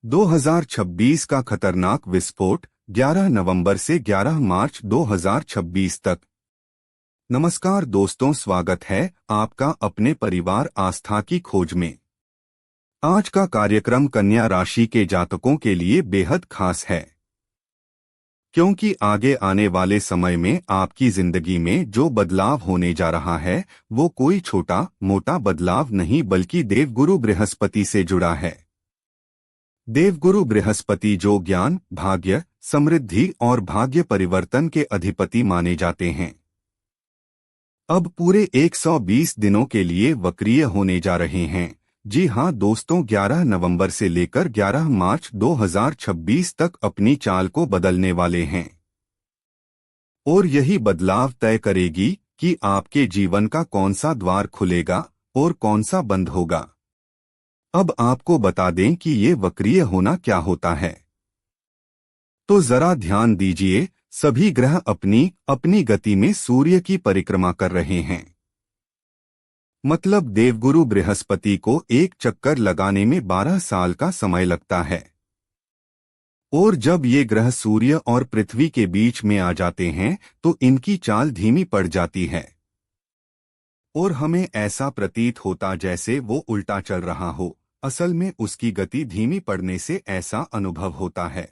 2026 का खतरनाक विस्फोट 11 नवंबर से 11 मार्च 2026 तक। नमस्कार दोस्तों, स्वागत है आपका अपने परिवार आस्था की खोज में। आज का कार्यक्रम कन्या राशि के जातकों के लिए बेहद खास है, क्योंकि आगे आने वाले समय में आपकी जिंदगी में जो बदलाव होने जा रहा है वो कोई छोटा मोटा बदलाव नहीं बल्कि देवगुरु बृहस्पति से जुड़ा है। देवगुरु बृहस्पति जो ज्ञान, भाग्य, समृद्धि और भाग्य परिवर्तन के अधिपति माने जाते हैं, अब पूरे 120 दिनों के लिए वक्रीय होने जा रहे हैं। जी हां दोस्तों, 11 नवंबर से लेकर 11 मार्च 2026 तक अपनी चाल को बदलने वाले हैं और यही बदलाव तय करेगी कि आपके जीवन का कौन सा द्वार खुलेगा और कौन सा बंद होगा। अब आपको बता दें कि ये वक्रीय होना क्या होता है, तो जरा ध्यान दीजिए। सभी ग्रह अपनी अपनी गति में सूर्य की परिक्रमा कर रहे हैं, मतलब देवगुरु बृहस्पति को एक चक्कर लगाने में 12 साल का समय लगता है। और जब ये ग्रह सूर्य और पृथ्वी के बीच में आ जाते हैं तो इनकी चाल धीमी पड़ जाती है और हमें ऐसा प्रतीत होता जैसे वो उल्टा चल रहा हो। असल में उसकी गति धीमी पड़ने से ऐसा अनुभव होता है।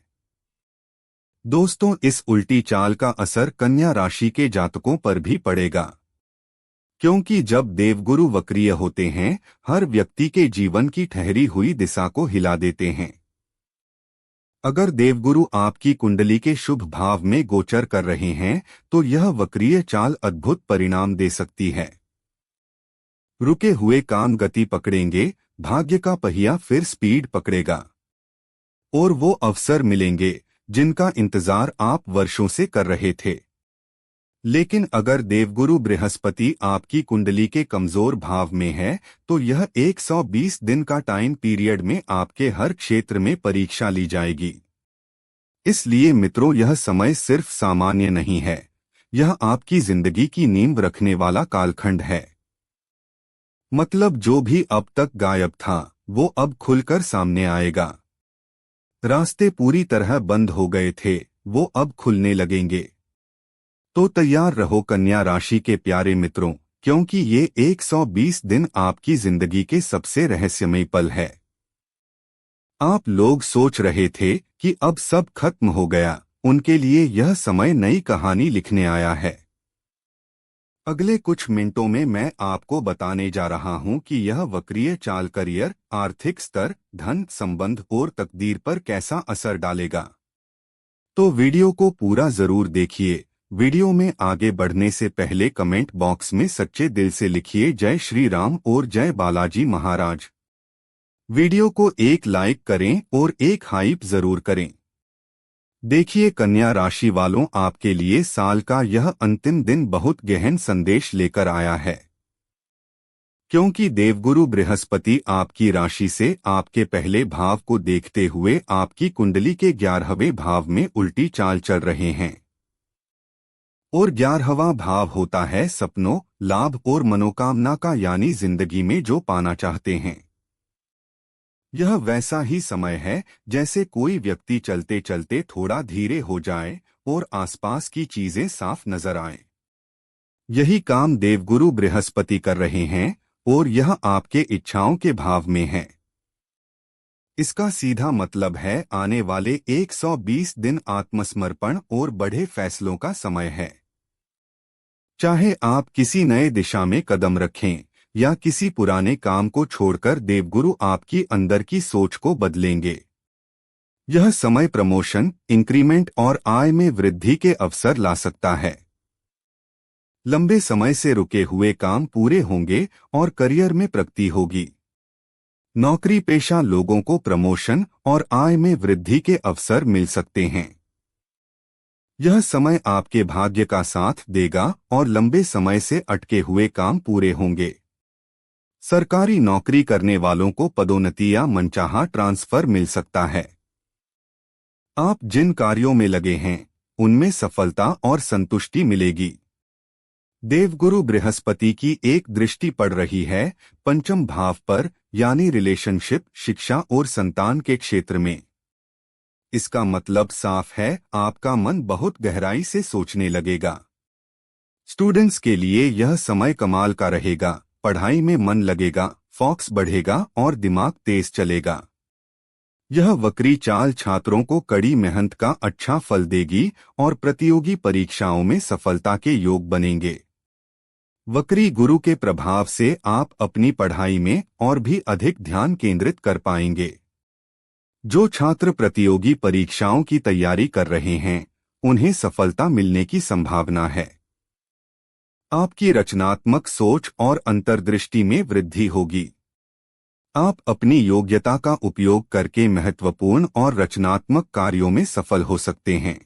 दोस्तों, इस उल्टी चाल का असर कन्या राशि के जातकों पर भी पड़ेगा, क्योंकि जब देवगुरु वक्रीय होते हैं हर व्यक्ति के जीवन की ठहरी हुई दिशा को हिला देते हैं। अगर देवगुरु आपकी कुंडली के शुभ भाव में गोचर कर रहे हैं तो यह वक्रीय चाल अद्भुत परिणाम दे सकती है। रुके हुए काम गति पकड़ेंगे, भाग्य का पहिया फिर स्पीड पकड़ेगा और वो अवसर मिलेंगे जिनका इंतजार आप वर्षों से कर रहे थे। लेकिन अगर देवगुरु बृहस्पति आपकी कुंडली के कमजोर भाव में है तो यह 120 दिन का टाइम पीरियड में आपके हर क्षेत्र में परीक्षा ली जाएगी। इसलिए मित्रों, यह समय सिर्फ सामान्य नहीं है, यह आपकी जिंदगी की नींव रखने वाला कालखंड है। मतलब जो भी अब तक गायब था वो अब खुलकर सामने आएगा। रास्ते पूरी तरह बंद हो गए थे, वो अब खुलने लगेंगे। तो तैयार रहो कन्या राशि के प्यारे मित्रों, क्योंकि ये 120 दिन आपकी जिंदगी के सबसे रहस्यमय पल है। आप लोग सोच रहे थे कि अब सब खत्म हो गया, उनके लिए यह समय नई कहानी लिखने आया है। अगले कुछ मिनटों में मैं आपको बताने जा रहा हूं कि यह वक्रीय चाल करियर, आर्थिक स्तर, धन, संबंध और तकदीर पर कैसा असर डालेगा। तो वीडियो को पूरा जरूर देखिए। वीडियो में आगे बढ़ने से पहले कमेंट बॉक्स में सच्चे दिल से लिखिए जय श्री राम और जय बालाजी महाराज। वीडियो को एक लाइक करें और एक हाइप जरूर करें। देखिए कन्या राशि वालों, आपके लिए साल का यह अंतिम दिन बहुत गहन संदेश लेकर आया है, क्योंकि देवगुरु बृहस्पति आपकी राशि से आपके पहले भाव को देखते हुए आपकी कुंडली के 11वें भाव में उल्टी चाल चल रहे हैं। और 11वां भाव होता है सपनों, लाभ और मनोकामना का, यानी जिंदगी में जो पाना चाहते हैं। यह वैसा ही समय है जैसे कोई व्यक्ति चलते चलते थोड़ा धीरे हो जाए और आसपास की चीजें साफ नजर आएं। यही काम देवगुरु बृहस्पति कर रहे हैं और यह आपके इच्छाओं के भाव में है। इसका सीधा मतलब है आने वाले 120 दिन आत्मसमर्पण और बड़े फैसलों का समय है। चाहे आप किसी नए दिशा में कदम रखें या किसी पुराने काम को छोड़कर, देवगुरु आपकी अंदर की सोच को बदलेंगे। यह समय प्रमोशन, इंक्रीमेंट और आय में वृद्धि के अवसर ला सकता है। लंबे समय से रुके हुए काम पूरे होंगे और करियर में प्रगति होगी। नौकरी पेशा लोगों को प्रमोशन और आय में वृद्धि के अवसर मिल सकते हैं। यह समय आपके भाग्य का साथ देगा और लंबे समय से अटके हुए काम पूरे होंगे। सरकारी नौकरी करने वालों को पदोन्नति या मनचाहा ट्रांसफर मिल सकता है। आप जिन कार्यों में लगे हैं उनमें सफलता और संतुष्टि मिलेगी। देवगुरु बृहस्पति की एक दृष्टि पड़ रही है पंचम भाव पर, यानी रिलेशनशिप, शिक्षा और संतान के क्षेत्र में। इसका मतलब साफ है, आपका मन बहुत गहराई से सोचने लगेगा। स्टूडेंट्स के लिए यह समय कमाल का रहेगा। पढ़ाई में मन लगेगा, फोकस बढ़ेगा और दिमाग तेज चलेगा। यह वक्री चाल छात्रों को कड़ी मेहनत का अच्छा फल देगी और प्रतियोगी परीक्षाओं में सफलता के योग बनेंगे। वक्री गुरु के प्रभाव से आप अपनी पढ़ाई में और भी अधिक ध्यान केंद्रित कर पाएंगे। जो छात्र प्रतियोगी परीक्षाओं की तैयारी कर रहे हैं, उन्हें सफलता मिलने की संभावना है। आपकी रचनात्मक सोच और अंतर्दृष्टि में वृद्धि होगी। आप अपनी योग्यता का उपयोग करके महत्वपूर्ण और रचनात्मक कार्यों में सफल हो सकते हैं।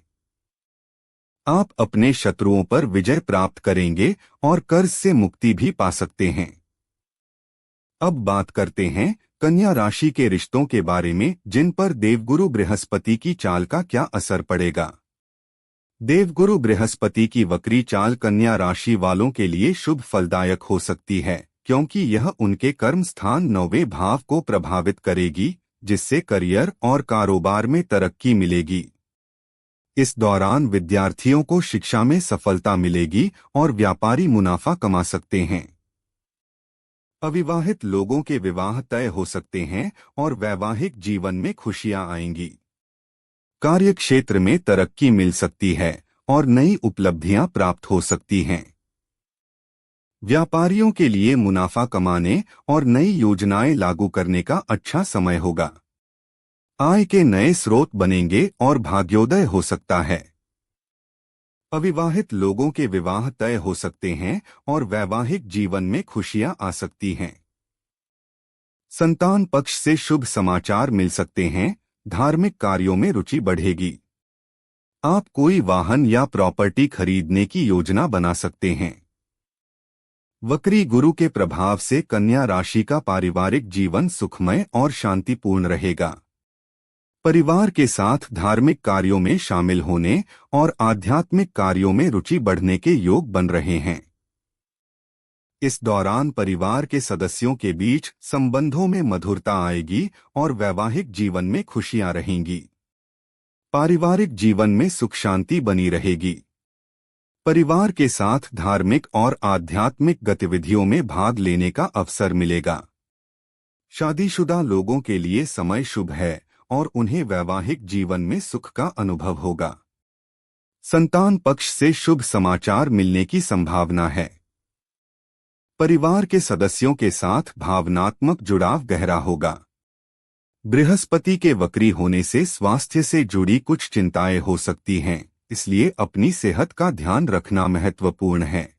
आप अपने शत्रुओं पर विजय प्राप्त करेंगे और कर्ज से मुक्ति भी पा सकते हैं। अब बात करते हैं कन्या राशि के रिश्तों के बारे में, जिन पर देवगुरु बृहस्पति की चाल का क्या असर पड़ेगा। देवगुरु बृहस्पति की वक्री चाल कन्या राशि वालों के लिए शुभ फलदायक हो सकती है, क्योंकि यह उनके कर्म स्थान 9वें भाव को प्रभावित करेगी, जिससे करियर और कारोबार में तरक्की मिलेगी। इस दौरान विद्यार्थियों को शिक्षा में सफलता मिलेगी और व्यापारी मुनाफा कमा सकते हैं। अविवाहित लोगों के विवाह तय हो सकते हैं और वैवाहिक जीवन में खुशियां आएंगी। कार्य क्षेत्र में तरक्की मिल सकती है और नई उपलब्धियां प्राप्त हो सकती हैं। व्यापारियों के लिए मुनाफा कमाने और नई योजनाएं लागू करने का अच्छा समय होगा। आय के नए स्रोत बनेंगे और भाग्योदय हो सकता है। अविवाहित लोगों के विवाह तय हो सकते हैं और वैवाहिक जीवन में खुशियां आ सकती हैं। संतान पक्ष से शुभ समाचार मिल सकते हैं। धार्मिक कार्यों में रुचि बढ़ेगी। आप कोई वाहन या प्रॉपर्टी खरीदने की योजना बना सकते हैं। वक्री गुरु के प्रभाव से कन्या राशि का पारिवारिक जीवन सुखमय और शांतिपूर्ण रहेगा। परिवार के साथ धार्मिक कार्यों में शामिल होने और आध्यात्मिक कार्यों में रुचि बढ़ने के योग बन रहे हैं। इस दौरान परिवार के सदस्यों के बीच संबंधों में मधुरता आएगी और वैवाहिक जीवन में खुशियां रहेंगी। पारिवारिक जीवन में सुख शांति बनी रहेगी। परिवार के साथ धार्मिक और आध्यात्मिक गतिविधियों में भाग लेने का अवसर मिलेगा। शादीशुदा लोगों के लिए समय शुभ है और उन्हें वैवाहिक जीवन में सुख का अनुभव होगा। संतान पक्ष से शुभ समाचार मिलने की संभावना है। परिवार के सदस्यों के साथ भावनात्मक जुड़ाव गहरा होगा। बृहस्पति के वक्री होने से स्वास्थ्य से जुड़ी कुछ चिंताएं हो सकती हैं, इसलिए अपनी सेहत का ध्यान रखना महत्वपूर्ण है।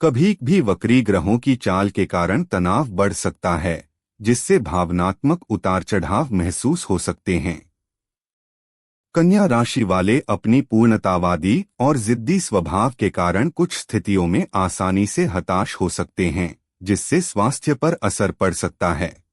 कभी भी वक्री ग्रहों की चाल के कारण तनाव बढ़ सकता है, जिससे भावनात्मक उतार चढ़ाव महसूस हो सकते हैं। कन्या राशि वाले अपनी पूर्णतावादी और जिद्दी स्वभाव के कारण कुछ स्थितियों में आसानी से हताश हो सकते हैं, जिससे स्वास्थ्य पर असर पड़ सकता है।